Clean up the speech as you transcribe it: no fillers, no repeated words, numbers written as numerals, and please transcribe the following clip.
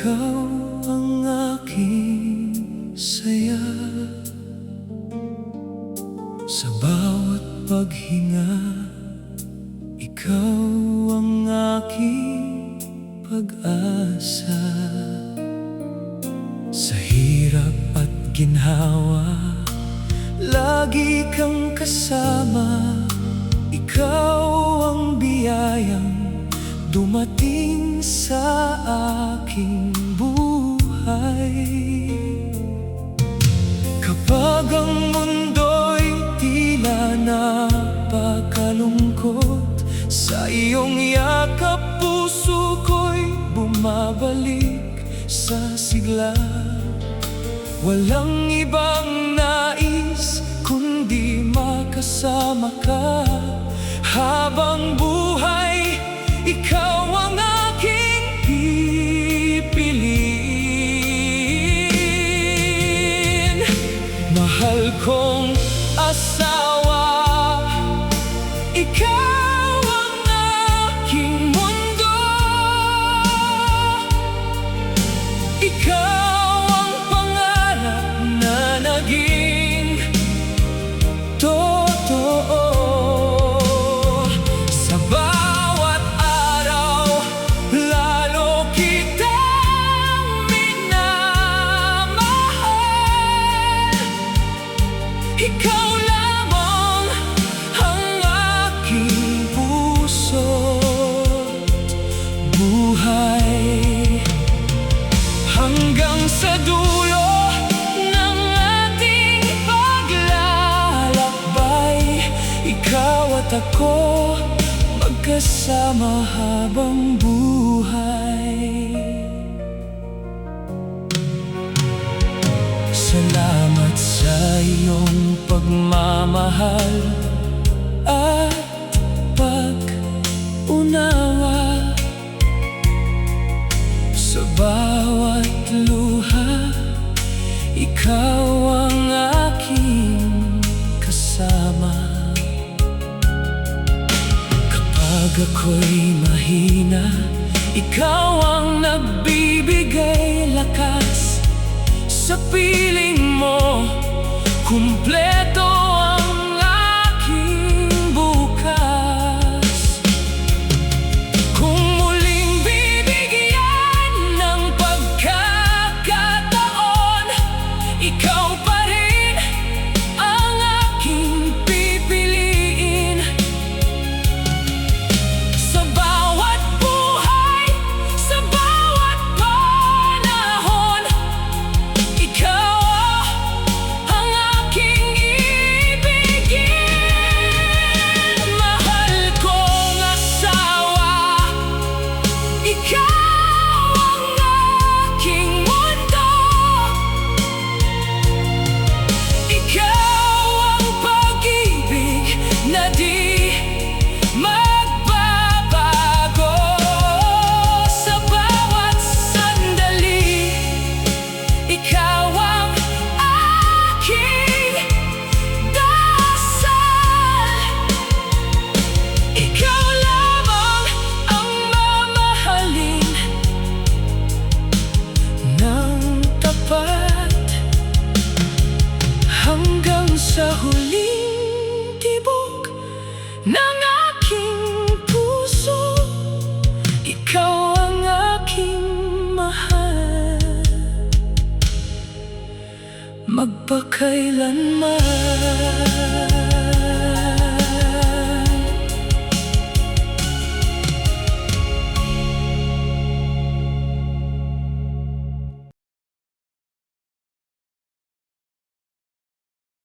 Ikaw ang aking saya, sa bawat paghinga. Ikaw ang aking pag-asa, sa hirap at ginhawa. Lagi kang kasama. Ikaw ang biyayang dumating sa aking buhay. Kapag ang mundo'y tila napakalungkot, sa iyong yakap puso ko'y bumabalik sa sigla. Walang ibang nais kundi makasama ka. Habang buhay, ikaw ang aking pipiliin. Mahal kong asawa, ikaw ang aking mundo. Ikaw ang pangarap na naging totoo. Sa bawat araw, lalo kitang minamahal. Ikaw lamang ang aking puso't buhay. Hanggang sa dulo ng ating paglalakbay, ikaw at ako magkasama habang buhay. Salamat sa iyong pagmamahal at pag-unawa. Sa bawat luha, ikaw ang aking kasama. Kapag ako'y mahina, ikaw ang nagbibigay lakas. Sa piling mo, kumpleto ang aking bukas. Kung muling bibigyan ng pagkakataon, ikaw pa rin ang aking pipiliin. Sa bawat buhay, sa bawat panahon, ikaw ang aking ibigin. Mahal kong asawa, ikaw ang aking mundo. Ikaw ang pag-ibig na di magbabago. Sa bawat sandali, ikaw ang aking dasal. Ikaw lamang ang mamahalin ng tapat, hanggang sa huling tibok ng aking puso. Ikaw ang aking mahal, magpakailanman.